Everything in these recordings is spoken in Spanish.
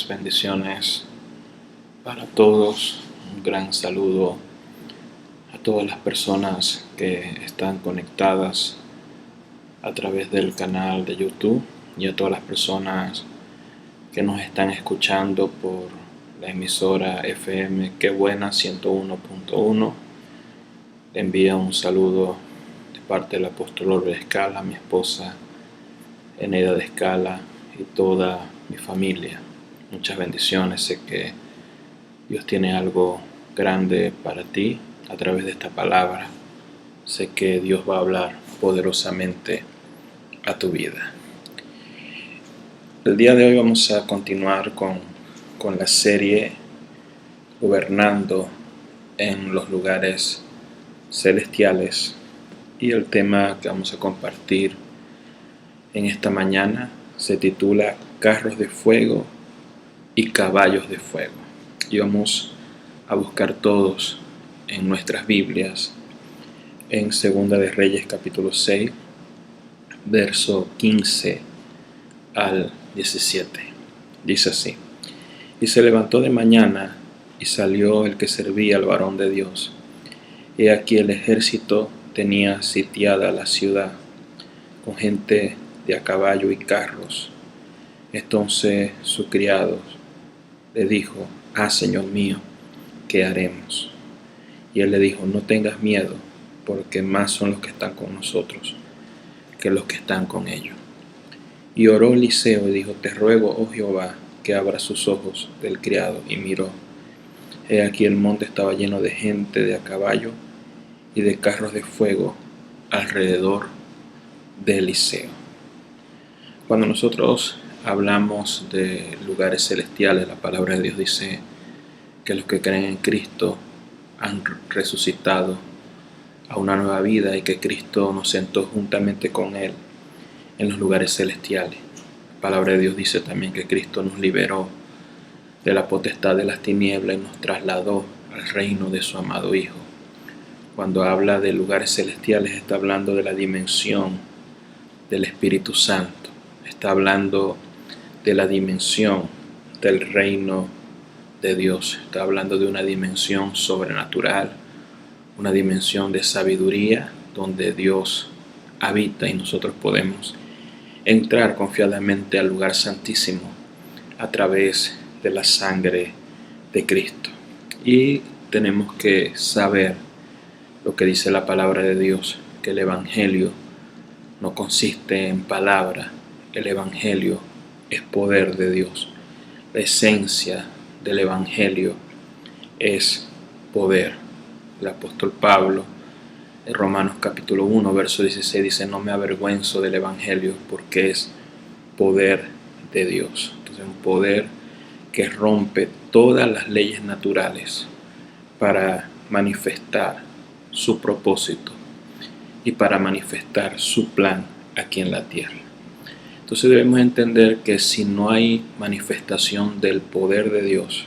Bendiciones para todos. Un gran saludo a todas las personas que están conectadas a través del canal de YouTube y a todas las personas que nos están escuchando por la emisora FM Qué Buena 101.1. Le envío un saludo de parte del apóstol Orbe de Escala, mi esposa Eneida de Escala y toda mi familia. Muchas bendiciones. Sé que Dios tiene algo grande para ti a través de esta palabra. Sé que Dios va a hablar poderosamente a tu vida. El día de hoy vamos a continuar con la serie Gobernando en los lugares celestiales, y el tema que vamos a compartir en esta mañana se titula Carros de fuego y caballos de fuego. Y vamos a buscar todos en nuestras Biblias en Segunda de Reyes capítulo 6, verso 15 al 17. Dice así: Y se levantó de mañana y salió el que servía al varón de Dios. He aquí el ejército tenía sitiada la ciudad con gente de a caballo y carros. Entonces su criado le dijo: Señor mío, ¿qué haremos? Y él le dijo: no tengas miedo, porque más son los que están con nosotros que los que están con ellos. Y oró Eliseo y dijo: te ruego, oh Jehová, que abra sus ojos del criado. Y miró, he aquí el monte estaba lleno de gente de a caballo y de carros de fuego alrededor de Eliseo. Cuando nosotros hablamos de lugares celestiales, la palabra de Dios dice que los que creen en Cristo han resucitado a una nueva vida y que Cristo nos sentó juntamente con Él en los lugares celestiales. La palabra de Dios dice también que Cristo nos liberó de la potestad de las tinieblas y nos trasladó al reino de su amado Hijo. Cuando habla de lugares celestiales, está hablando de la dimensión del Espíritu Santo. Está hablando de la dimensión del reino de Dios. Está hablando de una dimensión sobrenatural, una dimensión de sabiduría donde Dios habita y nosotros podemos entrar confiadamente al lugar santísimo a través de la sangre de Cristo. Y tenemos que saber lo que dice la palabra de Dios, que el Evangelio no consiste en palabra, el Evangelio es poder de Dios. La esencia del Evangelio es poder. El apóstol Pablo en Romanos capítulo 1 verso 16 dice: no me avergüenzo del Evangelio porque es poder de Dios. Entonces, un poder que rompe todas las leyes naturales para manifestar su propósito y para manifestar su plan aquí en la tierra. Entonces debemos entender que si no hay manifestación del poder de Dios,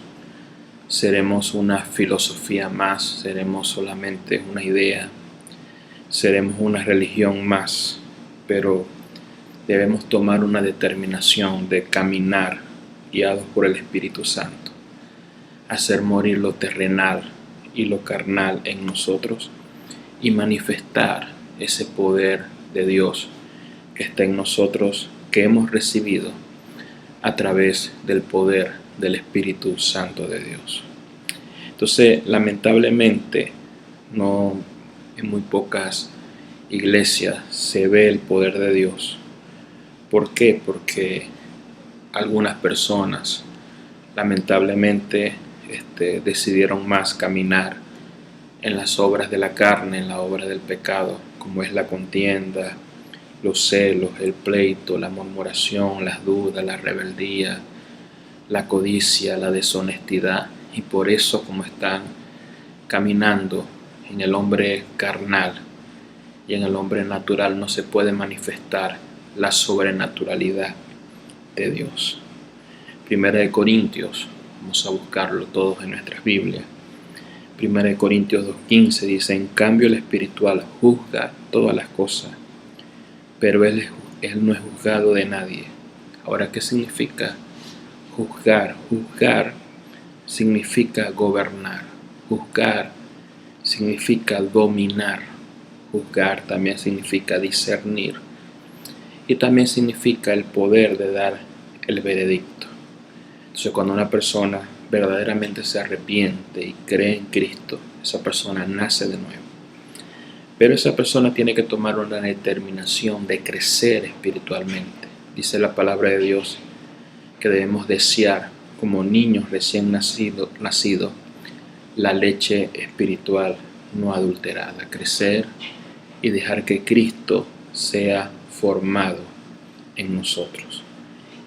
seremos una filosofía más, seremos solamente una idea, seremos una religión más, pero debemos tomar una determinación de caminar guiados por el Espíritu Santo, hacer morir lo terrenal y lo carnal en nosotros y manifestar ese poder de Dios que está en nosotros, que hemos recibido a través del poder del Espíritu Santo de Dios. Entonces, lamentablemente, no en muy pocas iglesias se ve el poder de Dios. ¿Por qué? Porque algunas personas lamentablemente decidieron más caminar en las obras de la carne, en la obra del pecado, como es la contienda, los celos, el pleito, la murmuración, las dudas, la rebeldía, la codicia, la deshonestidad. Y por eso, como están caminando en el hombre carnal y en el hombre natural, no se puede manifestar la sobrenaturalidad de Dios. Primera de Corintios, vamos a buscarlo todos en nuestras Biblias. Primera de Corintios 2:15 dice: en cambio el espiritual juzga todas las cosas, pero él no es juzgado de nadie. Ahora, ¿qué significa Juzgar significa gobernar. Juzgar significa dominar. Juzgar también significa discernir. Y también significa el poder de dar el veredicto. Entonces, cuando una persona verdaderamente se arrepiente y cree en Cristo, esa persona nace de nuevo. Pero esa persona tiene que tomar una determinación de crecer espiritualmente. Dice la palabra de Dios que debemos desear como niños recién nacidos la leche espiritual no adulterada, crecer y dejar que Cristo sea formado en nosotros.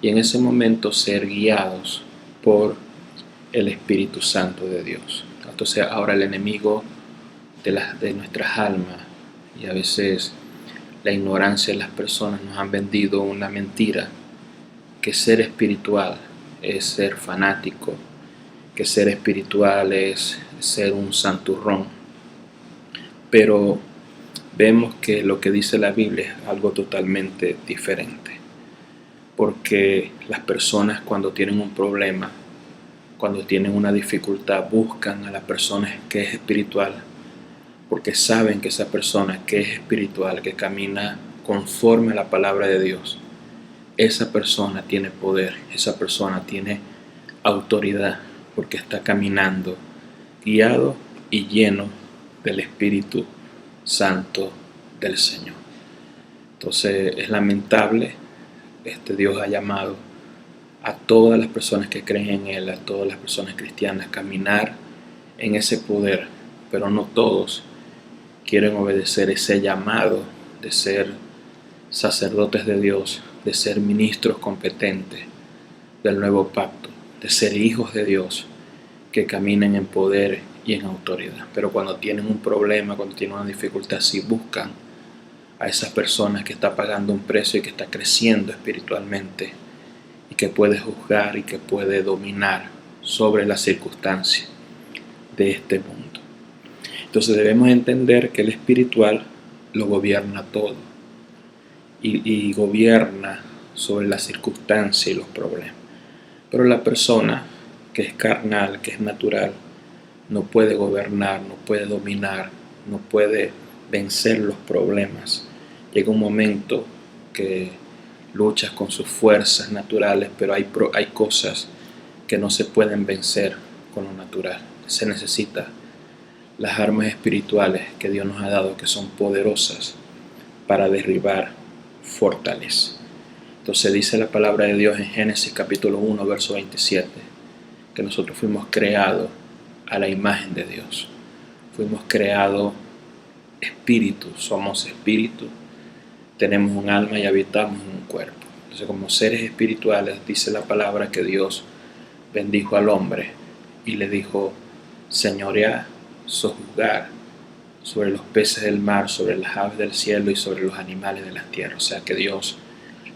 Y en ese momento ser guiados por el Espíritu Santo de Dios. Entonces ahora el enemigo de nuestras almas, y a veces la ignorancia de las personas nos han vendido una mentira, que ser espiritual es ser fanático, que ser espiritual es ser un santurrón. Pero vemos que lo que dice la Biblia es algo totalmente diferente. Porque las personas cuando tienen un problema, cuando tienen una dificultad, buscan a la persona que es espiritual, porque saben que esa persona que es espiritual, que camina conforme a la palabra de Dios, esa persona tiene poder, esa persona tiene autoridad, porque está caminando guiado y lleno del Espíritu Santo del Señor. Entonces es lamentable, Dios ha llamado a todas las personas que creen en Él, a todas las personas cristianas, a caminar en ese poder, pero no todos quieren obedecer ese llamado de ser sacerdotes de Dios, de ser ministros competentes del nuevo pacto, de ser hijos de Dios que caminen en poder y en autoridad. Pero cuando tienen un problema, cuando tienen una dificultad, sí buscan a esas personas que está pagando un precio y que está creciendo espiritualmente y que puede juzgar y que puede dominar sobre las circunstancias de este mundo. Entonces debemos entender que el espiritual lo gobierna todo y gobierna sobre las circunstancias y los problemas. Pero la persona que es carnal, que es natural, no puede gobernar, no puede dominar, no puede vencer los problemas. Llega un momento que luchas con sus fuerzas naturales, pero hay cosas que no se pueden vencer con lo natural. Se necesita las armas espirituales que Dios nos ha dado, que son poderosas para derribar fortalezas. Entonces dice la palabra de Dios en Génesis capítulo 1, verso 27, que nosotros fuimos creados a la imagen de Dios. Fuimos creados espíritu, somos espíritu, tenemos un alma y habitamos en un cuerpo. Entonces, como seres espirituales, dice la palabra que Dios bendijo al hombre y le dijo: señorear, sojuzgar sobre los peces del mar, sobre las aves del cielo y sobre los animales de la tierra. O sea que Dios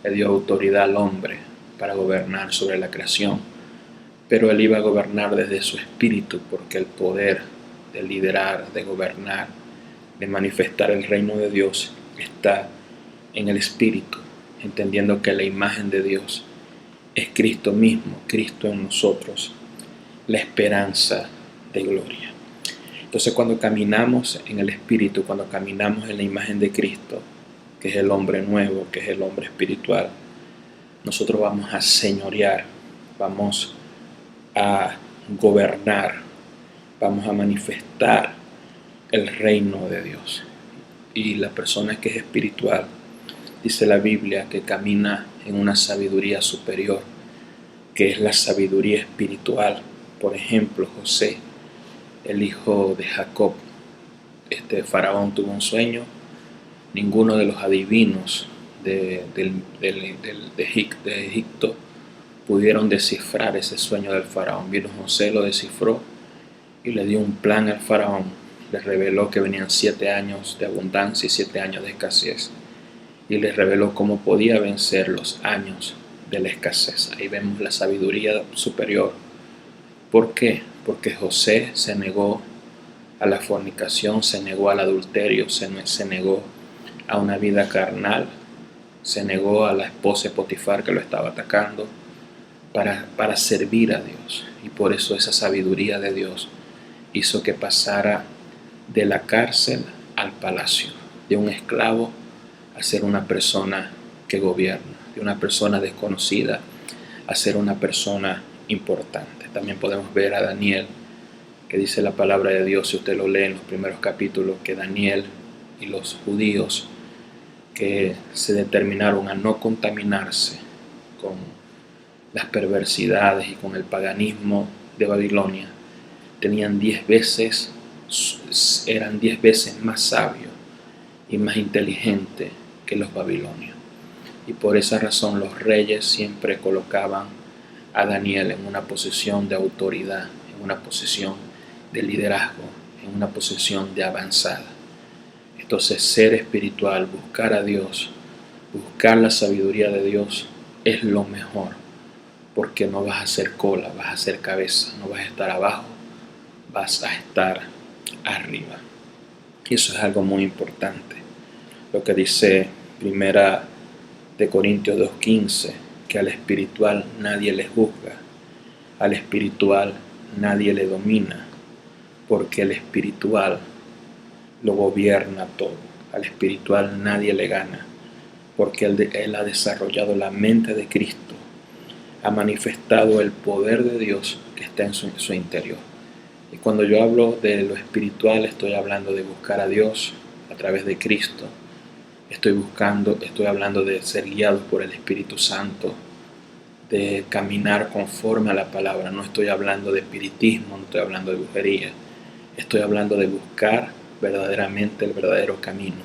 le dio autoridad al hombre para gobernar sobre la creación, pero él iba a gobernar desde su espíritu, porque el poder de liderar, de gobernar, de manifestar el reino de Dios está en el espíritu, entendiendo que la imagen de Dios es Cristo mismo, Cristo en nosotros, la esperanza de gloria. Entonces, cuando caminamos en el espíritu, cuando caminamos en la imagen de Cristo, que es el hombre nuevo, que es el hombre espiritual, nosotros vamos a señorear, vamos a gobernar, vamos a manifestar el reino de Dios. Y la persona que es espiritual, dice la Biblia, que camina en una sabiduría superior, que es la sabiduría espiritual. Por ejemplo, José, el hijo de Jacob, faraón tuvo un sueño. Ninguno de los adivinos de Egipto pudieron descifrar ese sueño del faraón. Vino José, lo descifró y le dio un plan al faraón. Le reveló que venían 7 años de abundancia y 7 años de escasez. Y le reveló cómo podía vencer los años de la escasez. Ahí vemos la sabiduría superior. ¿Por qué? Porque José se negó a la fornicación, se negó al adulterio, se negó a una vida carnal, se negó a la esposa de Potifar que lo estaba atacando, para servir a Dios. Y por eso esa sabiduría de Dios hizo que pasara de la cárcel al palacio, de un esclavo a ser una persona que gobierna, de una persona desconocida a ser una persona importante. También podemos ver a Daniel, que dice la palabra de Dios, si usted lo lee en los primeros capítulos, que Daniel y los judíos que se determinaron a no contaminarse con las perversidades y con el paganismo de Babilonia, eran 10 veces más sabios y más inteligentes que los babilonios. Y por esa razón los reyes siempre colocaban a Daniel en una posición de autoridad, en una posición de liderazgo, en una posición de avanzada. Entonces, ser espiritual, buscar a Dios, buscar la sabiduría de Dios es lo mejor, porque no vas a ser cola, vas a ser cabeza, no vas a estar abajo, vas a estar arriba. Y eso es algo muy importante. Lo que dice Primera de Corintios 2:15, que al espiritual nadie le juzga, al espiritual nadie le domina, porque el espiritual lo gobierna todo. Al espiritual nadie le gana, porque él ha desarrollado la mente de Cristo, ha manifestado el poder de Dios que está en su interior. Y cuando yo hablo de lo espiritual, estoy hablando de buscar a Dios a través de Cristo. Estoy hablando de ser guiados por el Espíritu Santo, de caminar conforme a la palabra. No estoy hablando de espiritismo, no estoy hablando de brujería. Estoy hablando de buscar verdaderamente el verdadero camino,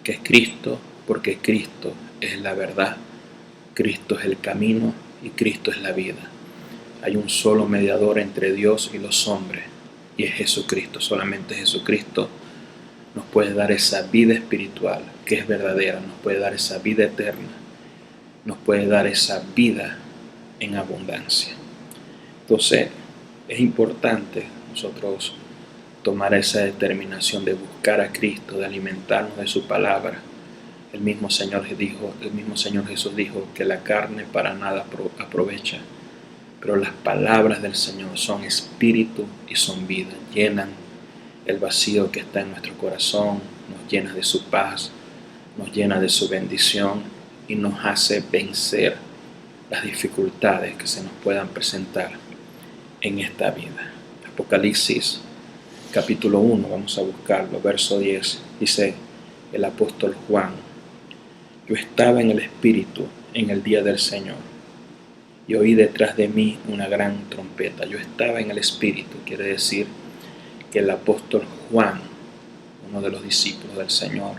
que es Cristo, porque Cristo es la verdad, Cristo es el camino y Cristo es la vida. Hay un solo mediador entre Dios y los hombres, y es Jesucristo. Solamente Jesucristo nos puede dar esa vida espiritual que es verdadera, nos puede dar esa vida eterna, nos puede dar esa vida en abundancia. Entonces, es importante nosotros tomar esa determinación de buscar a Cristo, de alimentarnos de su palabra. El mismo Señor Jesús dijo que la carne para nada aprovecha, pero las palabras del Señor son espíritu y son vida, llenan el vacío que está en nuestro corazón, nos llena de su paz, nos llena de su bendición y nos hace vencer las dificultades que se nos puedan presentar en esta vida. Apocalipsis capítulo 1, vamos a buscarlo, verso 10, dice el apóstol Juan: yo estaba en el Espíritu en el día del Señor y oí detrás de mí una gran trompeta. Yo estaba en el Espíritu, quiere decir que el apóstol Juan, uno de los discípulos del Señor,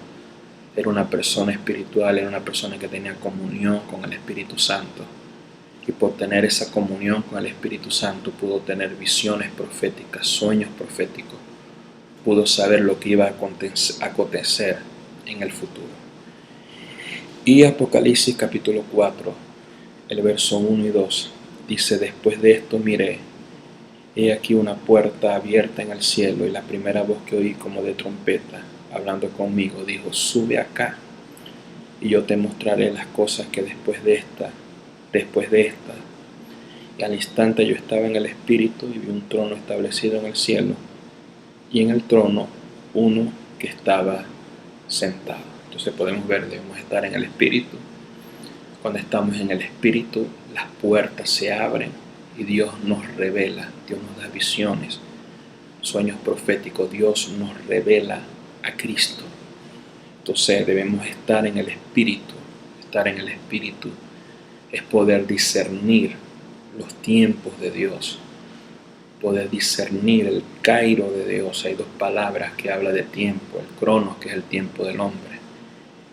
era una persona espiritual, era una persona que tenía comunión con el Espíritu Santo. Y por tener esa comunión con el Espíritu Santo pudo tener visiones proféticas, sueños proféticos, pudo saber lo que iba a acontecer en el futuro. Y Apocalipsis capítulo 4, el verso 1 y 2, dice: después de esto miré, he aquí una puerta abierta en el cielo, y la primera voz que oí como de trompeta, hablando conmigo, dijo: sube acá, y yo te mostraré las cosas que después de esta. Y al instante yo estaba en el Espíritu y vi un trono establecido en el cielo, y en el trono uno que estaba sentado. Entonces podemos ver, debemos estar en el Espíritu. Cuando estamos en el Espíritu, las puertas se abren y Dios nos revela, Dios nos da visiones, sueños proféticos, Dios nos revela a Cristo. Entonces debemos estar en el Espíritu. Estar en el Espíritu es poder discernir los tiempos de Dios, poder discernir el Cairo de Dios. Hay dos palabras que hablan de tiempo: el Cronos, que es el tiempo del hombre,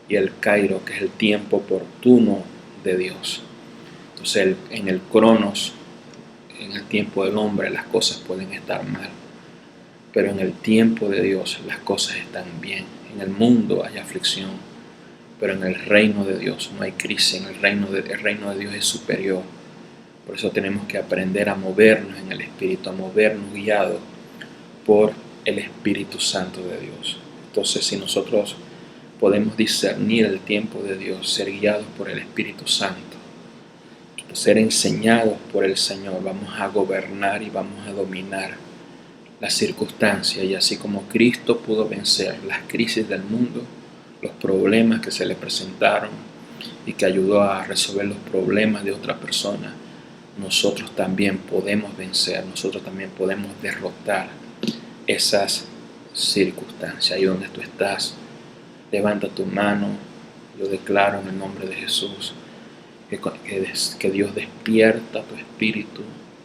y el Cairo, que es el tiempo oportuno de Dios. Entonces en el Cronos, en el tiempo del hombre, las cosas pueden estar mal, pero en el tiempo de Dios las cosas están bien. En el mundo hay aflicción, pero en el reino de Dios no hay crisis. El reino de Dios es superior. Por eso tenemos que aprender a movernos en el Espíritu, a movernos guiados por el Espíritu Santo de Dios. Entonces, si nosotros podemos discernir el tiempo de Dios, ser guiados por el Espíritu Santo, ser enseñados por el Señor, vamos a gobernar y vamos a dominar las circunstancias. Y así como Cristo pudo vencer las crisis del mundo, los problemas que se le presentaron y que ayudó a resolver los problemas de otra persona, nosotros también podemos vencer, nosotros también podemos derrotar esas circunstancias. Ahí donde tú estás, levanta tu mano. Yo declaro en el nombre de Jesús que Dios despierta tu espíritu,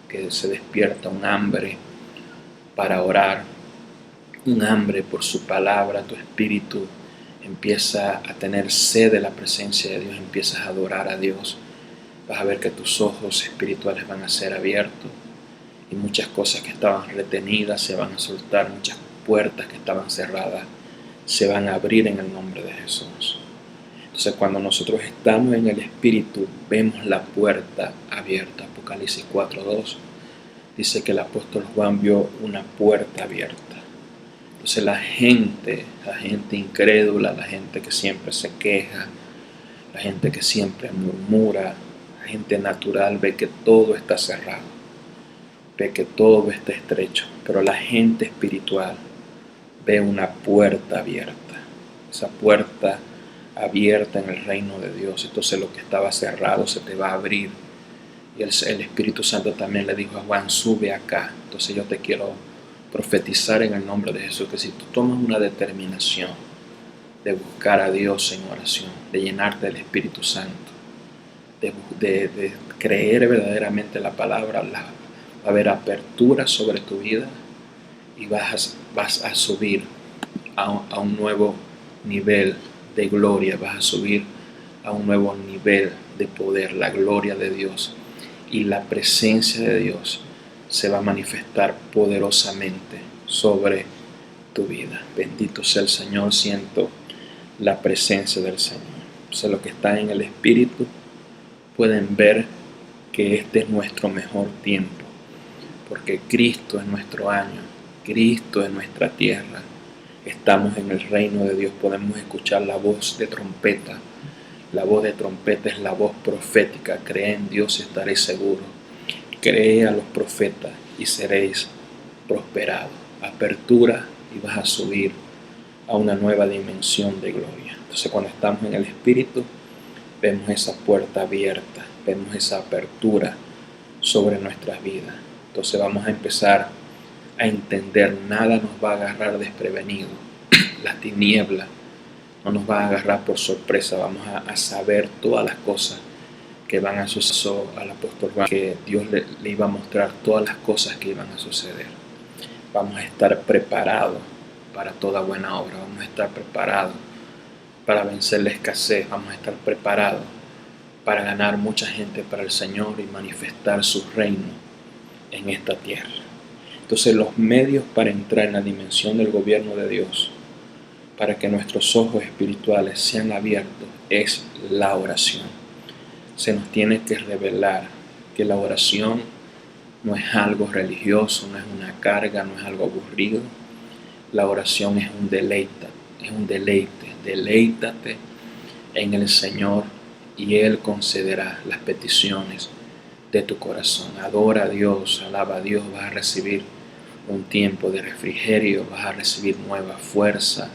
que se despierta un hambre para orar, un hambre por su palabra. Tu espíritu empieza a tener sed de la presencia de Dios, empiezas a adorar a Dios. Vas a ver que tus ojos espirituales van a ser abiertos y muchas cosas que estaban retenidas se van a soltar, muchas puertas que estaban cerradas se van a abrir en el nombre de Jesús. Entonces, cuando nosotros estamos en el Espíritu, vemos la puerta abierta. Apocalipsis 4:2 dice que el apóstol Juan vio una puerta abierta. Entonces la gente incrédula, la gente que siempre se queja, la gente que siempre murmura, la gente natural ve que todo está cerrado, ve que todo está estrecho, pero la gente espiritual ve una puerta abierta. Esa puerta abierta en el reino de Dios. Entonces lo que estaba cerrado se te va a abrir. Y el Espíritu Santo también le dijo a Juan, sube acá. Entonces yo te quiero profetizar en el nombre de Jesús que si tú tomas una determinación de buscar a Dios en oración, de llenarte del Espíritu Santo, de creer verdaderamente la palabra, va a haber apertura sobre tu vida y vas a subir a un nuevo nivel de gloria, vas a subir a un nuevo nivel de poder. La gloria de Dios y la presencia de Dios se va a manifestar poderosamente sobre tu vida. Bendito sea el Señor, siento la presencia del Señor. O sea, los que están en el Espíritu pueden ver que este es nuestro mejor tiempo, porque Cristo es nuestro año, Cristo es nuestra tierra. Estamos en el reino de Dios, podemos escuchar la voz de trompeta. La voz de trompeta es la voz profética. Cree en Dios y estaréis seguros. Cree a los profetas y seréis prosperados. Apertura y vas a subir a una nueva dimensión de gloria. Entonces cuando estamos en el Espíritu, vemos esa puerta abierta, vemos esa apertura sobre nuestras vidas. Entonces vamos a empezar a entender, nada nos va a agarrar desprevenido. La tiniebla no nos va a agarrar por sorpresa, vamos a saber todas las cosas que van a suceder. Al apóstol Juan, que Dios le iba a mostrar todas las cosas que iban a suceder. Vamos a estar preparados para toda buena obra, vamos a estar preparados para vencer la escasez, vamos a estar preparados para ganar mucha gente para el Señor y manifestar su reino en esta tierra. Entonces los medios para entrar en la dimensión del gobierno de Dios, para que nuestros ojos espirituales sean abiertos, es la oración. Se nos tiene que revelar que la oración no es algo religioso, no es una carga, no es algo aburrido. La oración es un deleite, Deleítate en el Señor y Él concederá las peticiones de tu corazón. Adora a Dios, alaba a Dios, vas a recibir un tiempo de refrigerio, vas a recibir nueva fuerza,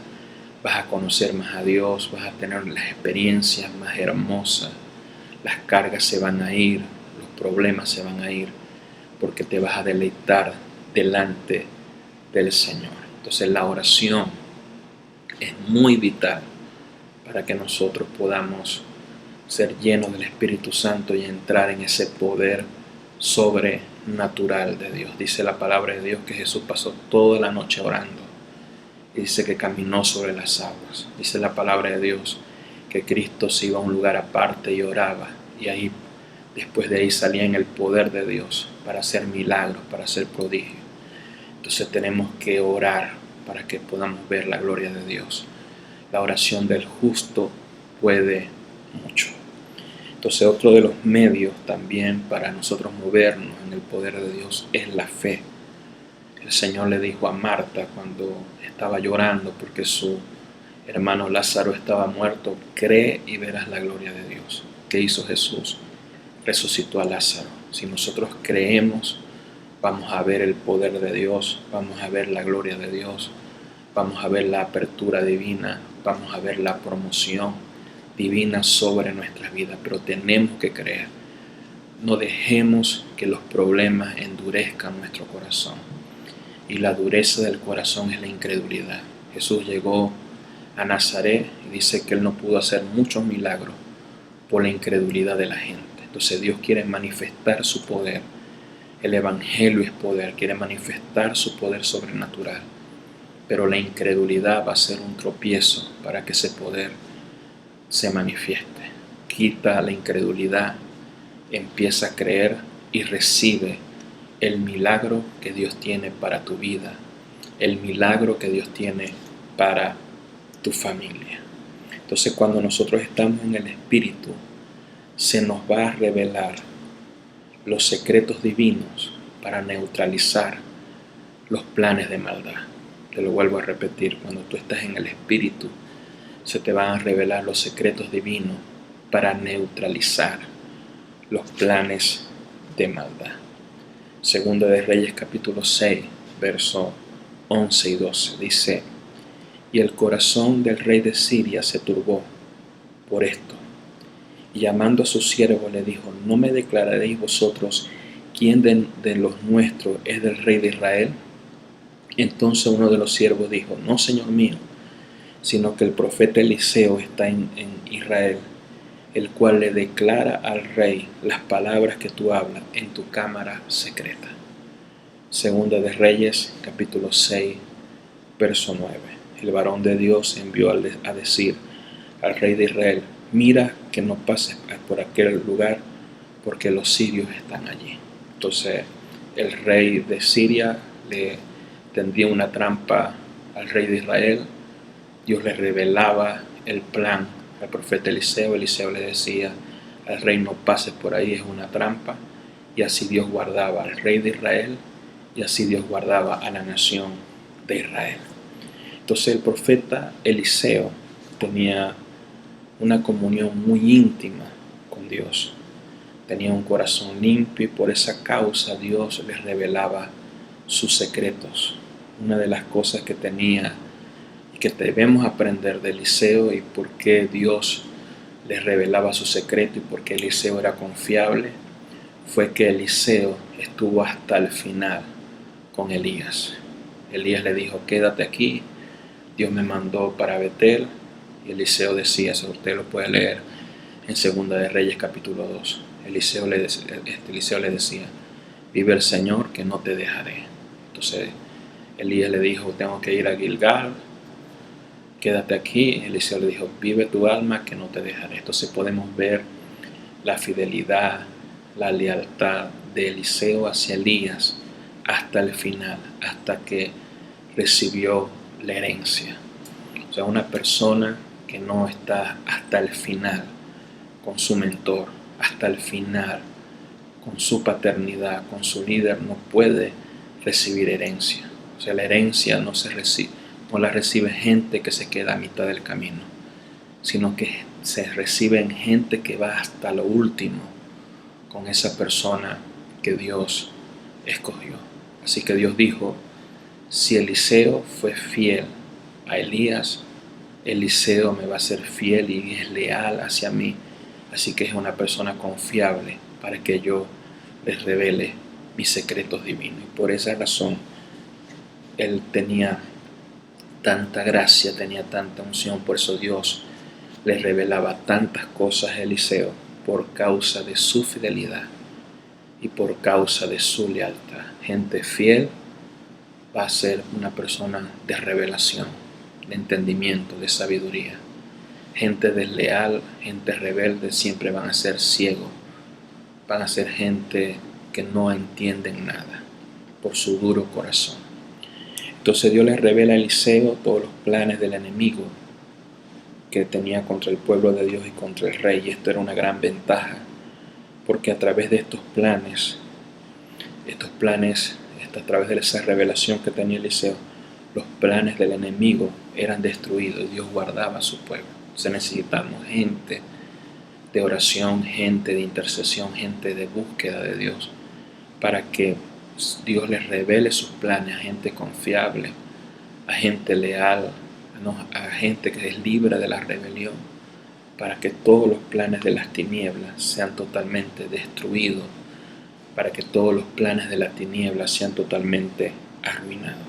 vas a conocer más a Dios, vas a tener las experiencias más hermosas, las cargas se van a ir, los problemas se van a ir, porque te vas a deleitar delante del Señor. Entonces la oración es muy vital para que nosotros podamos ser llenos del Espíritu Santo y entrar en ese poder sobrenatural de Dios. Dice la palabra de Dios que Jesús pasó toda la noche orando y dice que caminó sobre las aguas. Dice la palabra de Dios que Cristo se iba a un lugar aparte y oraba, y ahí, después de ahí, salía en el poder de Dios para hacer milagros, para hacer prodigios. Entonces tenemos que orar para que podamos ver la gloria de Dios. La oración del justo puede mucho. Entonces otro de los medios también para nosotros movernos en el poder de Dios es la fe. El Señor le dijo a Marta cuando estaba llorando porque su hermano Lázaro estaba muerto: cree y verás la gloria de Dios. ¿Qué hizo Jesús? resucitó a Lázaro. Si nosotros creemos, vamos a ver el poder de Dios, vamos a ver la gloria de Dios, vamos a ver la apertura divina, vamos a ver la promoción divina sobre nuestras vidas, pero tenemos que creer. No dejemos que los problemas endurezcan nuestro corazón. Y la dureza del corazón es la incredulidad. Jesús llegó a Nazaret y dice que Él no pudo hacer muchos milagros por la incredulidad de la gente. Entonces Dios quiere manifestar su poder. El Evangelio es poder, quiere manifestar su poder sobrenatural. Pero la incredulidad va a ser un tropiezo para que ese poder se manifieste. Quita la incredulidad, empieza a creer y recibe el milagro que Dios tiene para tu vida, el milagro que Dios tiene para tu familia. Entonces, cuando nosotros estamos en el Espíritu, se nos va a revelar los secretos divinos para neutralizar los planes de maldad. Te lo vuelvo a repetir, cuando tú estás en el Espíritu, se te van a revelar los secretos divinos para neutralizar los planes de maldad. Segunda de Reyes capítulo 6, versos 11 y 12, dice: y el corazón del rey de Siria se turbó por esto, y llamando a su siervo le dijo: ¿no me declararéis vosotros quién de los nuestros es del rey de Israel? Entonces uno de los siervos dijo: no, señor mío, sino que el profeta Eliseo está en Israel, el cual le declara al rey las palabras que tú hablas en tu cámara secreta. Segunda de Reyes, capítulo 6, verso 9. El varón de Dios envió a decir al rey de Israel: mira que no pases por aquel lugar, porque los sirios están allí. Entonces el rey de Siria le tendía una trampa al rey de Israel. Dios le revelaba el plan al profeta Eliseo. Eliseo le decía al rey: no pases por ahí, es una trampa. Y así Dios guardaba al rey de Israel, y así Dios guardaba a la nación de Israel. Entonces el profeta Eliseo tenía una comunión muy íntima con Dios. Tenía un corazón limpio y por esa causa Dios les revelaba sus secretos. Una de las cosas que tenía y que debemos aprender de Eliseo, y por qué Dios les revelaba su secreto y por qué Eliseo era confiable, fue que Eliseo estuvo hasta el final con Elías. Elías le dijo: quédate aquí, Dios me mandó para Betel. Y Eliseo decía, eso usted lo puede leer en Segunda de Reyes capítulo 2. Eliseo le decía: vive el Señor que no te dejaré. Entonces Elías le dijo: tengo que ir a Gilgal, quédate aquí. Eliseo le dijo: vive tu alma que no te dejaré. Entonces podemos ver la fidelidad, la lealtad de Eliseo hacia Elías hasta el final, hasta que recibió la herencia. O sea, una persona que no está hasta el final con su mentor, hasta el final con su paternidad, con su líder, no puede recibir herencia. O sea, la herencia no la recibe gente que se queda a mitad del camino, sino que se recibe en gente que va hasta lo último con esa persona que Dios escogió. Así que Dios dijo: si Eliseo fue fiel a Elías, Eliseo me va a ser fiel y es leal hacia mí. Así que es una persona confiable para que yo les revele mis secretos divinos. Y por esa razón él tenía tanta gracia, tenía tanta unción. Por eso Dios les revelaba tantas cosas a Eliseo, por causa de su fidelidad y por causa de su lealtad. Gente fiel va a ser una persona de revelación, de entendimiento, de sabiduría. Gente desleal, gente rebelde siempre van a ser ciegos, van a ser gente que no entienden nada por su duro corazón. Entonces Dios le revela a Eliseo todos los planes del enemigo que tenía contra el pueblo de Dios y contra el rey, y esto era una gran ventaja, porque a través de estos planes, a través de esa revelación que tenía Eliseo, los planes del enemigo eran destruidos y Dios guardaba a su pueblo. Entonces necesitamos gente de oración, gente de intercesión, gente de búsqueda de Dios, para que Dios les revele sus planes a gente confiable, a gente leal, a gente que es libre de la rebelión, para que todos los planes de las tinieblas sean totalmente destruidos, para que todos los planes de las tinieblas sean totalmente arruinados.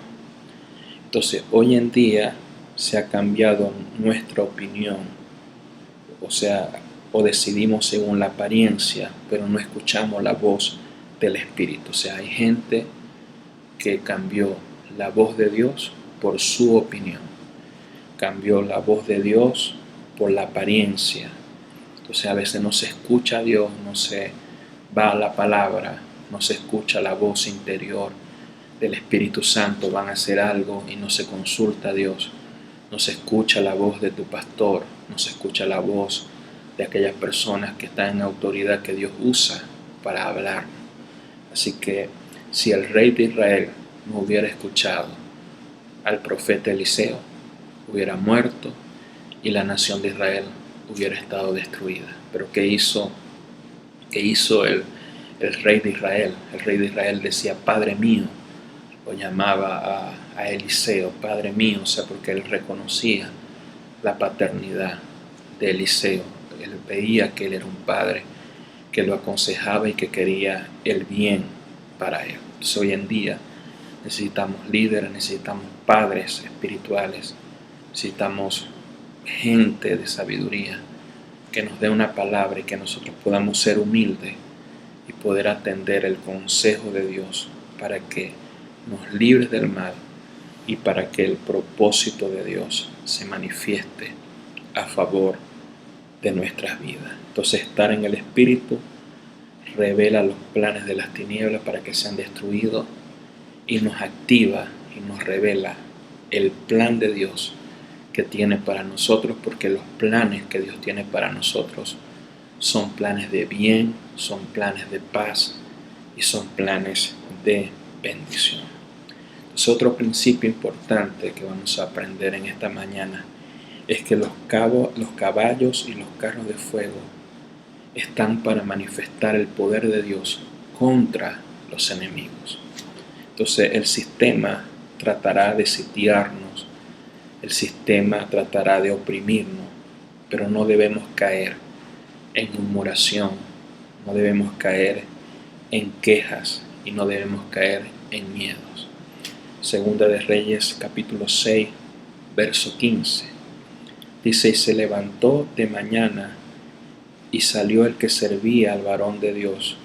Entonces, hoy en día se ha cambiado nuestra opinión, o decidimos según la apariencia, pero no escuchamos la voz del Espíritu. O sea, hay gente que cambió la voz de Dios por su opinión, cambió la voz de Dios por la apariencia. Entonces a veces no se escucha a Dios, no se va a la palabra, no se escucha la voz interior del Espíritu Santo, van a hacer algo y no se consulta a Dios, no se escucha la voz de tu pastor, no se escucha la voz de aquellas personas que están en autoridad que Dios usa para hablar. Así que si el rey de Israel no hubiera escuchado al profeta Eliseo, hubiera muerto y la nación de Israel hubiera estado destruida. Pero ¿qué hizo el rey de Israel? El rey de Israel decía, Padre mío, o llamaba a Eliseo, Padre mío, o sea, porque él reconocía la paternidad de Eliseo. Él veía que él era un padre que lo aconsejaba y que quería el bien para él. Entonces hoy en día necesitamos líderes, necesitamos padres espirituales, necesitamos gente de sabiduría que nos dé una palabra y que nosotros podamos ser humildes y poder atender el consejo de Dios para que nos libres del mal y para que el propósito de Dios se manifieste a favor de nuestras vidas. Entonces estar en el Espíritu revela los planes de las tinieblas para que sean destruidos y nos activa y nos revela el plan de Dios que tiene para nosotros, porque los planes que Dios tiene para nosotros son planes de bien, son planes de paz y son planes de bendición. Entonces, otro principio importante que vamos a aprender en esta mañana es que los caballos y los carros de fuego están para manifestar el poder de Dios contra los enemigos. Entonces el sistema tratará de sitiarnos, el sistema tratará de oprimirnos, pero no debemos caer en murmuración, no debemos caer en quejas y no debemos caer en miedos. Segunda de Reyes capítulo 6, verso 15. Dice, y se levantó de mañana y salió el que servía al varón de Dios.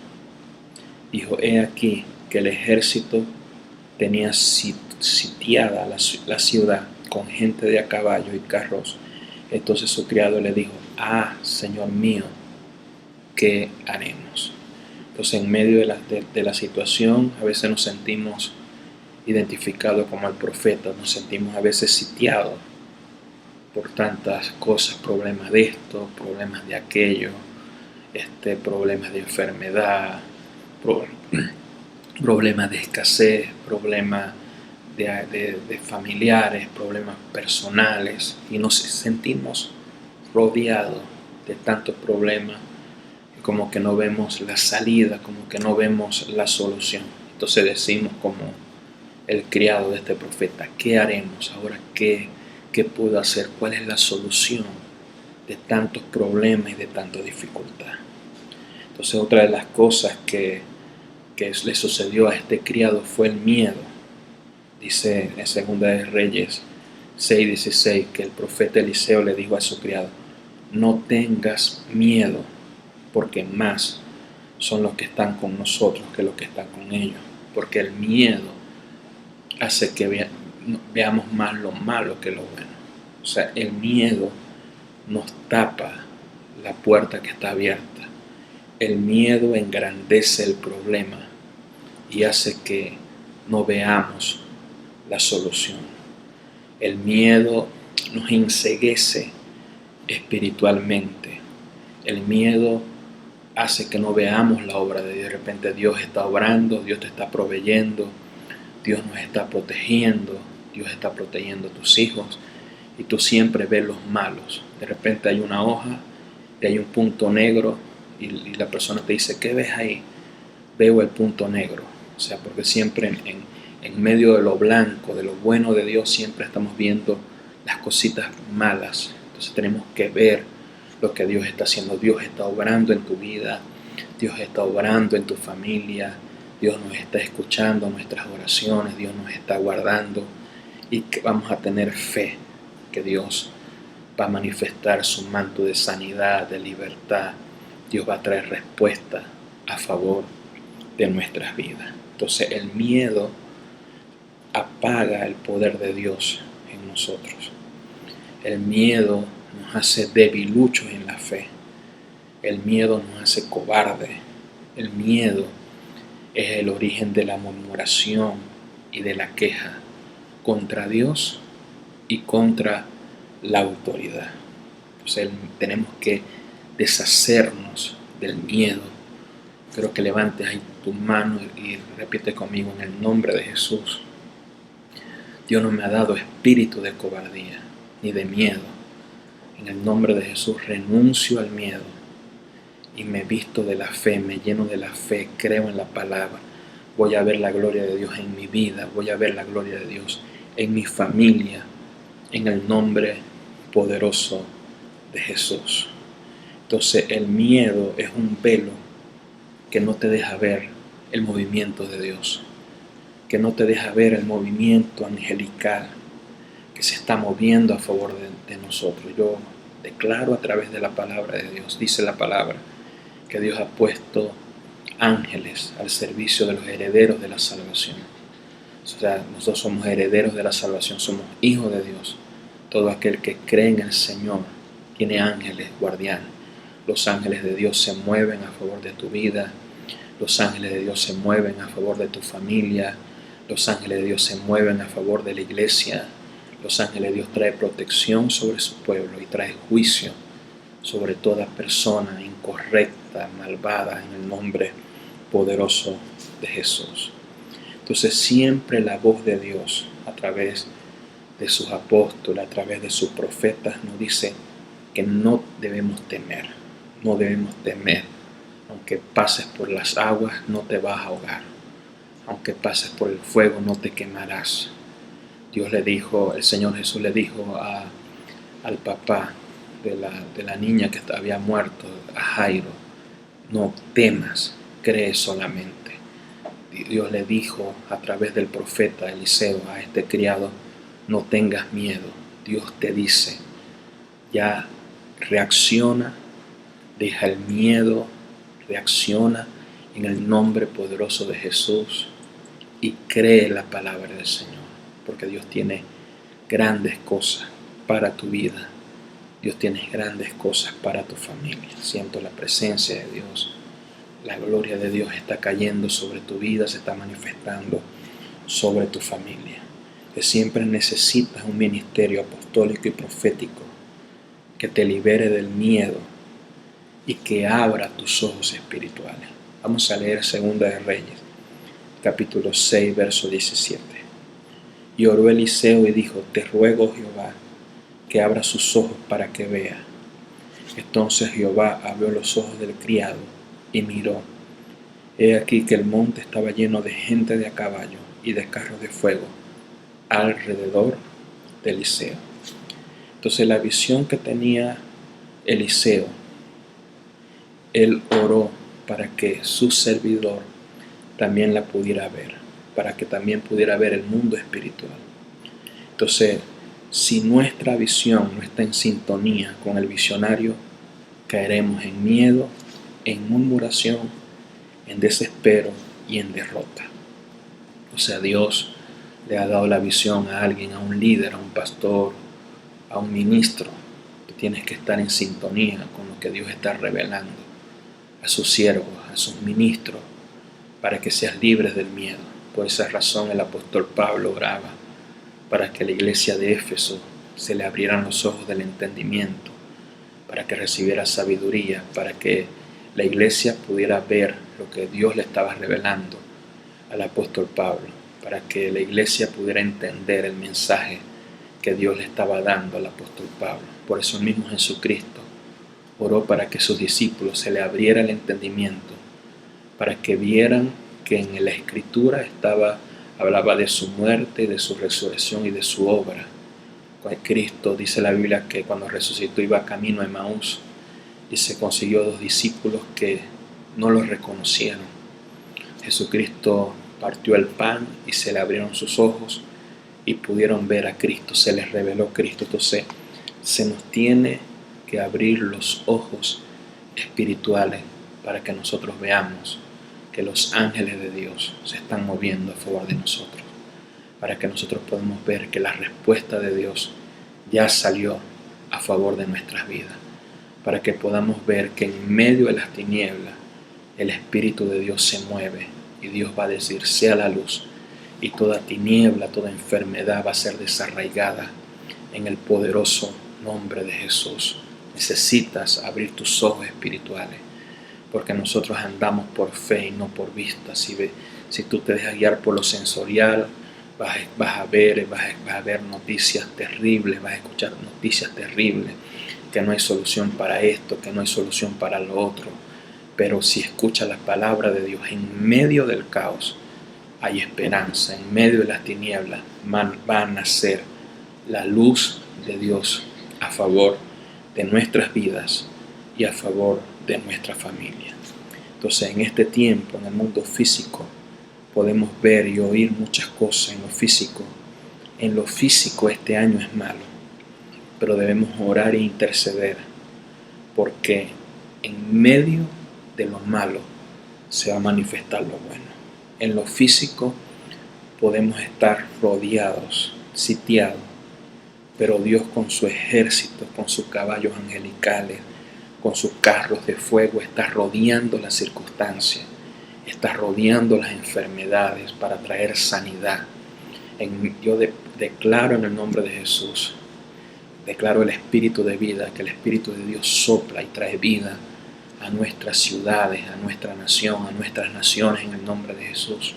Dijo, he aquí que el ejército tenía sitiada la ciudad con gente de a caballo y carros. Entonces su criado le dijo, Señor mío, ¿qué haremos? Entonces en medio de la situación a veces nos sentimos identificados como el profeta, nos sentimos a veces sitiados por tantas cosas, problemas de esto, problemas de aquello, problemas de enfermedad, problemas de escasez, problemas de familiares, problemas personales, y nos sentimos rodeados de tantos problemas, como que no vemos la salida, como que no vemos la solución. Entonces decimos como el criado de este profeta, ¿qué haremos ahora? ¿Qué puedo hacer? ¿Cuál es la solución de tantos problemas y de tanta dificultad? Entonces otra de las cosas que le sucedió a este criado fue el miedo. Dice en Segunda de Reyes 6:16 que el profeta Eliseo le dijo a su criado, no tengas miedo, porque más son los que están con nosotros que los que están con ellos, porque el miedo hace que veamos más lo malo que lo bueno. O sea, el miedo nos tapa la puerta que está abierta. El miedo engrandece el problema y hace que no veamos la solución. El miedo nos enceguece espiritualmente. El miedo hace que no veamos la obra de Dios. De repente Dios está obrando, Dios te está proveyendo, Dios nos está protegiendo, Dios está protegiendo a tus hijos y tú siempre ves los malos. De repente hay una hoja y hay un punto negro y la persona te dice, ¿qué ves ahí? Veo el punto negro. O sea, porque siempre en medio de lo blanco, de lo bueno de Dios, siempre estamos viendo las cositas malas. Entonces tenemos que ver lo que Dios está haciendo. Dios está obrando en tu vida, Dios está obrando en tu familia, Dios nos está escuchando nuestras oraciones, Dios nos está guardando y que vamos a tener fe que Dios va a manifestar su manto de sanidad, de libertad. Dios va a traer respuesta a favor de nuestras vidas. Entonces el miedo apaga el poder de Dios en nosotros. El miedo nos hace debiluchos en la fe. El miedo nos hace cobardes. El miedo es el origen de la murmuración y de la queja contra Dios y contra la autoridad. Entonces tenemos que deshacernos del miedo. Quiero que levantes ahí tu mano y repite conmigo en el nombre de Jesús. Dios no me ha dado espíritu de cobardía ni de miedo. En el nombre de Jesús renuncio al miedo y me visto de la fe, me lleno de la fe, creo en la palabra. Voy a ver la gloria de Dios en mi vida, voy a ver la gloria de Dios en mi familia, en el nombre poderoso de Jesús. Entonces el miedo es un velo que no te deja ver el movimiento de Dios, que no te deja ver el movimiento angelical que se está moviendo a favor de nosotros. Yo declaro a través de la palabra de Dios, dice la palabra, que Dios ha puesto ángeles al servicio de los herederos de la salvación. O sea, nosotros somos herederos de la salvación, somos hijos de Dios. Todo aquel que cree en el Señor tiene ángeles guardianes. Los ángeles de Dios se mueven a favor de tu vida. Los ángeles de Dios se mueven a favor de tu familia. Los ángeles de Dios se mueven a favor de la iglesia. Los ángeles de Dios traen protección sobre su pueblo y trae juicio sobre toda persona incorrecta, malvada, en el nombre poderoso de Jesús. Entonces siempre la voz de Dios a través de sus apóstoles, a través de sus profetas, nos dice que no debemos temer, no debemos temer. Aunque pases por las aguas, no te vas a ahogar. Aunque pases por el fuego, no te quemarás. Dios le dijo, el Señor Jesús le dijo al papá de la niña que había muerto, a Jairo, no temas, cree solamente. Dios le dijo a través del profeta Eliseo a este criado, no tengas miedo. Dios te dice, ya reacciona, deja el miedo, reacciona en el nombre poderoso de Jesús y cree la palabra del Señor, porque Dios tiene grandes cosas para tu vida. Dios tiene grandes cosas para tu familia. Siento la presencia de Dios. La gloria de Dios está cayendo sobre tu vida, se está manifestando sobre tu familia. Que siempre necesitas un ministerio apostólico y profético que te libere del miedo y que abra tus ojos espirituales. Vamos a leer 2 de Reyes, capítulo 6, verso 17. Y oró Eliseo y dijo, te ruego, Jehová, que abra sus ojos para que vea. Entonces Jehová abrió los ojos del criado y miró. He aquí que el monte estaba lleno de gente de a caballo y de carros de fuego alrededor de Eliseo. Entonces la visión que tenía Eliseo, él oró para que su servidor también la pudiera ver, para que también pudiera ver el mundo espiritual. Entonces, si nuestra visión no está en sintonía con el visionario, caeremos en miedo, en murmuración, en desespero y en derrota. O sea, Dios le ha dado la visión a alguien, a un líder, a un pastor, a un ministro. Tú tienes que estar en sintonía con lo que Dios está revelando a sus siervos, a sus ministros, para que seas libres del miedo. Por esa razón el apóstol Pablo oraba para que a la iglesia de Éfeso se le abrieran los ojos del entendimiento, para que recibiera sabiduría, para que la iglesia pudiera ver lo que Dios le estaba revelando al apóstol Pablo, para que la iglesia pudiera entender el mensaje que Dios le estaba dando al apóstol Pablo. Por eso mismo Jesucristo Oró para que sus discípulos se le abriera el entendimiento, para que vieran que en la Escritura hablaba de su muerte, de su resurrección y de su obra. Cristo, dice la Biblia, que cuando resucitó iba camino a Emaús y se consiguió 2 discípulos que no lo reconocieron. Jesucristo partió el pan y se le abrieron sus ojos y pudieron ver a Cristo, se les reveló Cristo. Entonces se nos tiene que abrir los ojos espirituales para que nosotros veamos que los ángeles de Dios se están moviendo a favor de nosotros, para que nosotros podamos ver que la respuesta de Dios ya salió a favor de nuestras vidas, para que podamos ver que en medio de las tinieblas el Espíritu de Dios se mueve y Dios va a decir sea la luz, y toda tiniebla, toda enfermedad va a ser desarraigada en el poderoso nombre de Jesús. Necesitas abrir tus ojos espirituales, porque nosotros andamos por fe y no por vista. Si tú te dejas guiar por lo sensorial, vas a ver noticias terribles, vas a escuchar noticias terribles, que no hay solución para esto, que no hay solución para lo otro. Pero si escuchas la palabra de Dios, en medio del caos hay esperanza, en medio de las tinieblas va a nacer la luz de Dios a favor de nuestras vidas y a favor de nuestra familia. Entonces, en este tiempo, en el mundo físico, podemos ver y oír muchas cosas en lo físico. En lo físico este año es malo, pero debemos orar e interceder, porque en medio de lo malo se va a manifestar lo bueno. En lo físico podemos estar rodeados, sitiados, pero Dios con su ejército, con sus caballos angelicales, con sus carros de fuego, está rodeando las circunstancias, está rodeando las enfermedades para traer sanidad. Yo declaro en el nombre de Jesús, declaro el espíritu de vida, que el espíritu de Dios sopla y trae vida a nuestras ciudades, a nuestra nación, a nuestras naciones, en el nombre de Jesús.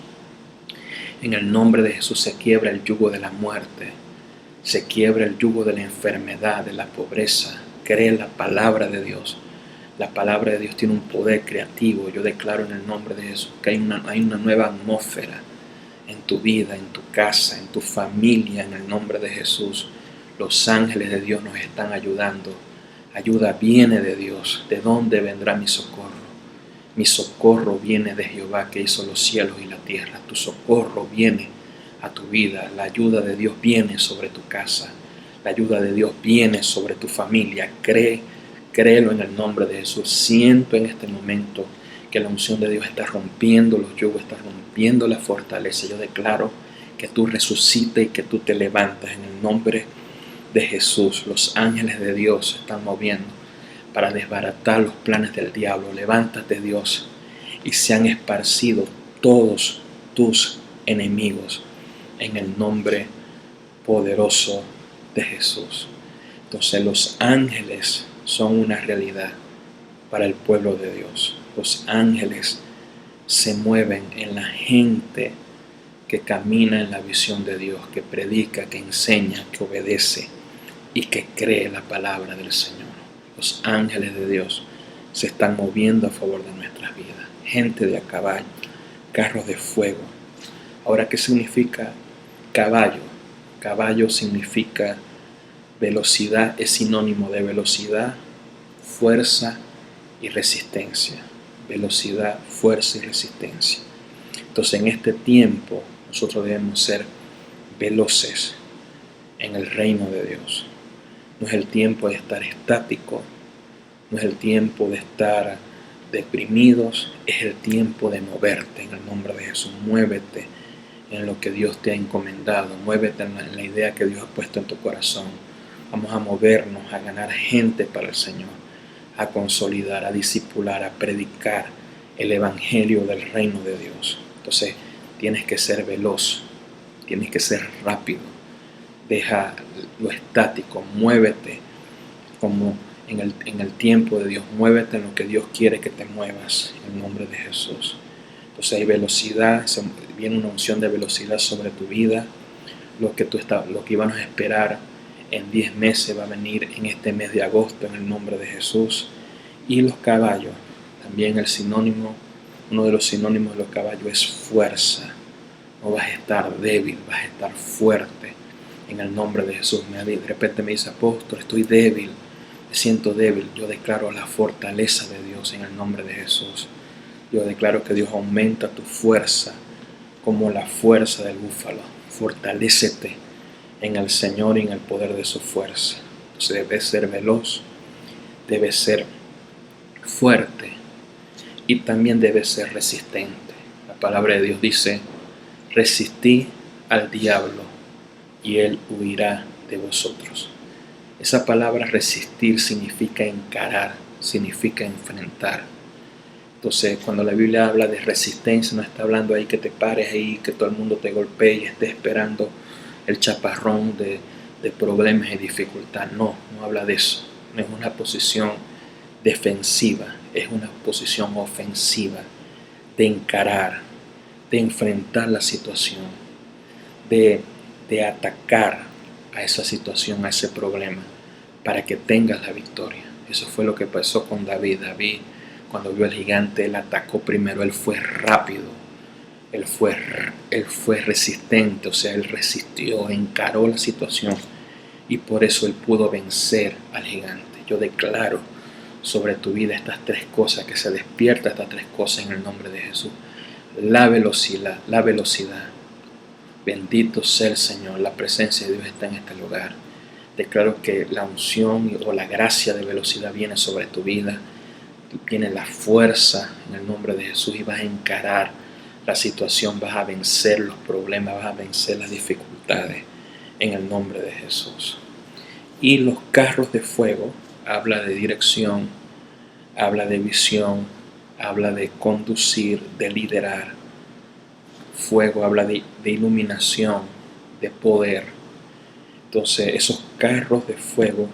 En el nombre de Jesús se quiebra el yugo de la muerte, se quiebra el yugo de la enfermedad, de la pobreza. Cree la palabra de Dios. La palabra de Dios tiene un poder creativo. Yo declaro en el nombre de Jesús que hay una nueva atmósfera en tu vida, en tu casa, en tu familia, en el nombre de Jesús. Los ángeles de Dios nos están ayudando. Ayuda viene de Dios. ¿De dónde vendrá mi socorro? Mi socorro viene de Jehová, que hizo los cielos y la tierra. Tu socorro viene a tu vida. La ayuda de Dios viene sobre tu casa. La ayuda de Dios viene sobre tu familia. Créelo en el nombre de Jesús. Siento en este momento que la unción de Dios está rompiendo los yugos, está rompiendo la fortaleza. Yo declaro que tú resucites y que tú te levantas en el nombre de Jesús. Los ángeles de Dios se están moviendo para desbaratar los planes del diablo. Levántate, Dios, y sean esparcidos todos tus enemigos en el nombre poderoso de Jesús. Entonces los ángeles son una realidad para el pueblo de Dios. Los ángeles se mueven en la gente que camina en la visión de Dios, que predica, que enseña, que obedece y que cree la palabra del Señor. Los ángeles de Dios se están moviendo a favor de nuestras vidas. Gente de a caballo, carros de fuego. Ahora, ¿qué significa caballo? Caballo significa velocidad, es sinónimo de velocidad, fuerza y resistencia. Velocidad, fuerza y resistencia. Entonces, en este tiempo, nosotros debemos ser veloces en el reino de Dios. No es el tiempo de estar estático, no es el tiempo de estar deprimidos, es el tiempo de moverte en el nombre de Jesús. Muévete en lo que Dios te ha encomendado, muévete en la idea que Dios ha puesto en tu corazón. Vamos a movernos, a ganar gente para el Señor, a consolidar, a discipular, a predicar el evangelio del reino de Dios. Entonces tienes que ser veloz, tienes que ser rápido. Deja lo estático, muévete como en el tiempo de Dios, muévete en lo que Dios quiere que te muevas en el nombre de Jesús. Entonces hay velocidad, viene una unción de velocidad sobre tu vida. Lo que íbamos a esperar en 10 meses va a venir en este mes de agosto en el nombre de Jesús. Y los caballos, también uno de los sinónimos de los caballos es fuerza. No vas a estar débil, vas a estar fuerte en el nombre de Jesús. De repente me dice, apóstol, estoy débil, me siento débil. Yo declaro la fortaleza de Dios en el nombre de Jesús. Yo declaro que Dios aumenta tu fuerza como la fuerza del búfalo. Fortalécete en el Señor y en el poder de su fuerza. Entonces debes ser veloz, debes ser fuerte y también debes ser resistente. La palabra de Dios dice, resistí al diablo y él huirá de vosotros. Esa palabra resistir significa encarar, significa enfrentar. Entonces, cuando la Biblia habla de resistencia, no está hablando ahí que te pares ahí, que todo el mundo te golpee y esté esperando el chaparrón de problemas y dificultad. No habla de eso. No es una posición defensiva, es una posición ofensiva de encarar, de enfrentar la situación, de atacar a esa situación, a ese problema, para que tengas la victoria. Eso fue lo que pasó con David. David, cuando vio al gigante, él atacó primero, él fue rápido, él fue resistente, o sea, él resistió, encaró la situación y por eso él pudo vencer al gigante. Yo declaro sobre tu vida estas tres cosas, que se despierta estas tres cosas en el nombre de Jesús. La velocidad. Bendito sea el Señor, la presencia de Dios está en este lugar. Declaro que la unción o la gracia de velocidad viene sobre tu vida. Viene la fuerza en el nombre de Jesús y vas a encarar la situación, vas a vencer los problemas, vas a vencer las dificultades en el nombre de Jesús. Y los carros de fuego habla de dirección, habla de visión, habla de conducir, de liderar. Fuego habla de iluminación, de poder. Entonces esos carros de fuego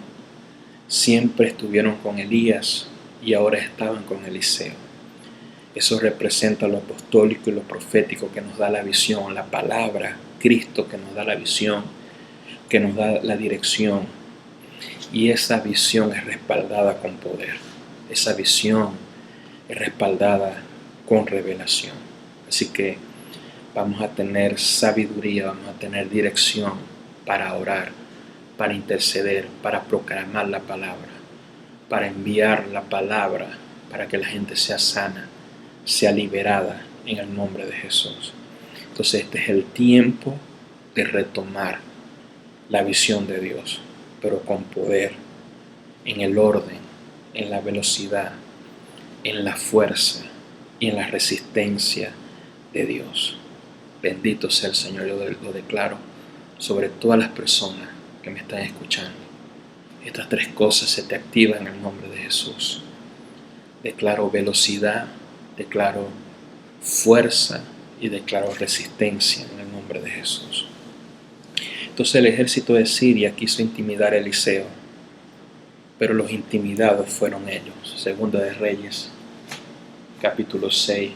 siempre estuvieron con Elías y ahora estaban con Eliseo. Eso representa lo apostólico y lo profético que nos da la visión, la palabra, Cristo que nos da la visión, que nos da la dirección. Y esa visión es respaldada con poder. Esa visión es respaldada con revelación. Así que vamos a tener sabiduría, vamos a tener dirección para orar, para interceder, para proclamar la palabra, para enviar la palabra, para que la gente sea sana, sea liberada en el nombre de Jesús. Entonces este es el tiempo de retomar la visión de Dios, pero con poder, en el orden, en la velocidad, en la fuerza y en la resistencia de Dios. Bendito sea el Señor, yo lo declaro sobre todas las personas que me están escuchando. Estas tres cosas se te activan en el nombre de Jesús. Declaro velocidad, declaro fuerza y declaro resistencia en el nombre de Jesús. Entonces el ejército de Siria quiso intimidar a Eliseo, pero los intimidados fueron ellos. Segunda de Reyes, capítulo 6,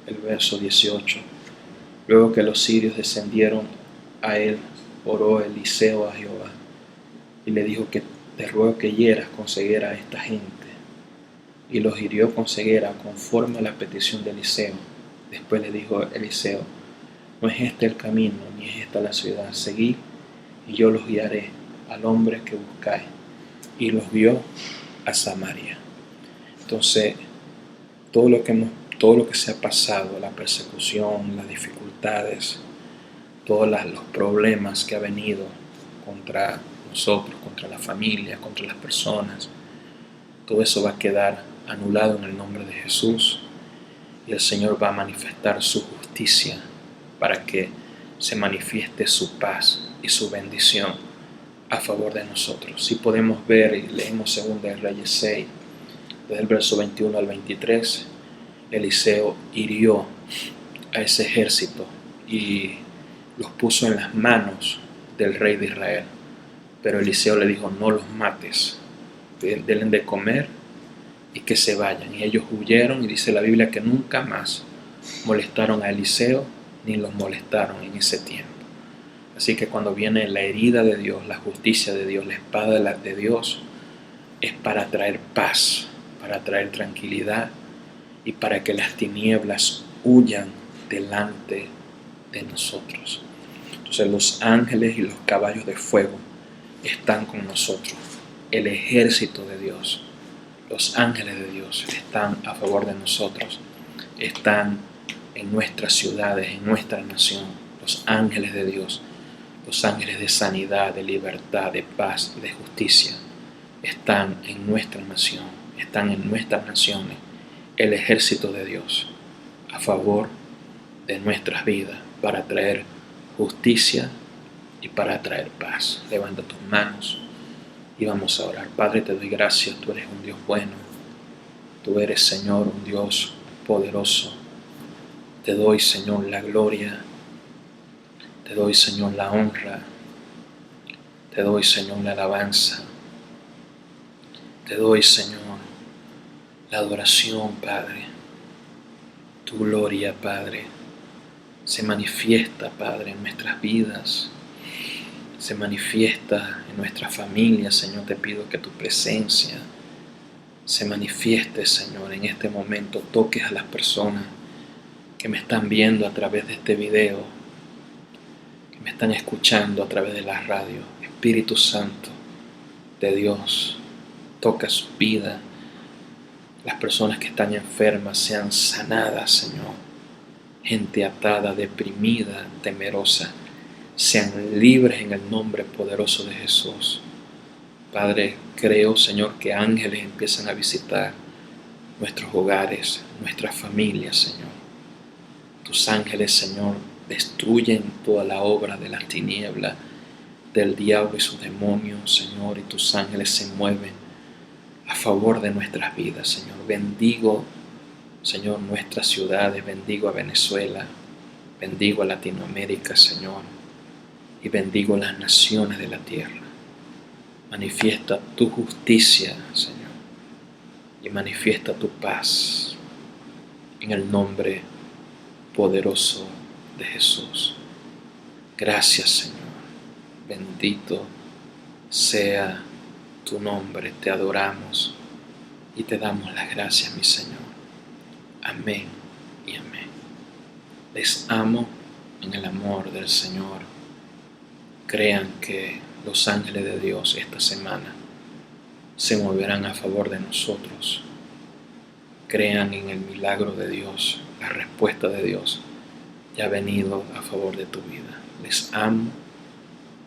el verso 18. Luego que los sirios descendieron a él, oró Eliseo a Jehová y le dijo que te ruego que hieras con ceguera a esta gente. Y los hirió con ceguera conforme a la petición de Eliseo. Después le dijo Eliseo, no es este el camino, ni es esta la ciudad. Seguid y yo los guiaré al hombre que buscáis. Y los guió a Samaria. Entonces, todo lo que se ha pasado, la persecución, las dificultades, todos los problemas que ha venido contra nosotros, contra la familia, contra las personas, todo eso va a quedar anulado en el nombre de Jesús y el Señor va a manifestar su justicia para que se manifieste su paz y su bendición a favor de nosotros. Si podemos ver y leemos 2 de Reyes 6, desde el verso 21 al 23, Eliseo hirió a ese ejército y los puso en las manos del rey de Israel. Pero Eliseo le dijo, no los mates, denle de comer y que se vayan. Y ellos huyeron y dice la Biblia que nunca más molestaron a Eliseo ni los molestaron en ese tiempo. Así que cuando viene la herida de Dios, la justicia de Dios, la espada de Dios, es para traer paz, para traer tranquilidad y para que las tinieblas huyan delante de nosotros. Entonces los ángeles y los caballos de fuego están con nosotros. El ejército de Dios, los ángeles de Dios están a favor de nosotros, están en nuestras ciudades, en nuestra nación. Los ángeles de Dios, los ángeles de sanidad, de libertad, de paz y de justicia están en nuestra nación, están en nuestras naciones. El ejército de Dios a favor de nuestras vidas para traer justicia y para traer paz. Levanta tus manos y vamos a orar. Padre, te doy gracias, tú eres un Dios bueno, tú eres, Señor, un Dios poderoso. Te doy, Señor, la gloria, te doy, Señor, la honra, te doy, Señor, la alabanza, te doy, Señor, la adoración, Padre. Tu gloria, Padre, se manifiesta, Padre, en nuestras vidas, se manifiesta en nuestras familias. Señor, te pido que tu presencia se manifieste, Señor, en este momento. Toques a las personas que me están viendo a través de este video, que me están escuchando a través de la radio. Espíritu Santo de Dios, toca su vida. Las personas que están enfermas sean sanadas, Señor. Gente atada, deprimida, temerosa, sean libres en el nombre poderoso de Jesús. Padre, creo, Señor, que ángeles empiezan a visitar nuestros hogares, nuestras familias, Señor. Tus ángeles, Señor, destruyen toda la obra de las tinieblas, del diablo y sus demonios, Señor, y tus ángeles se mueven a favor de nuestras vidas, Señor. Bendigo, Señor, nuestras ciudades, bendigo a Venezuela, bendigo a Latinoamérica, Señor, y bendigo las naciones de la tierra. Manifiesta tu justicia, Señor, y manifiesta tu paz en el nombre poderoso de Jesús. Gracias, Señor. Bendito sea tu nombre. Te adoramos y te damos las gracias, mi Señor. Amén y amén. Les amo en el amor del Señor. Crean que los ángeles de Dios esta semana se moverán a favor de nosotros. Crean en el milagro de Dios, la respuesta de Dios ya ha venido a favor de tu vida. Les amo.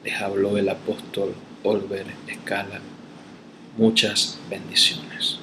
Les habló el apóstol Oliver Escala. Muchas bendiciones.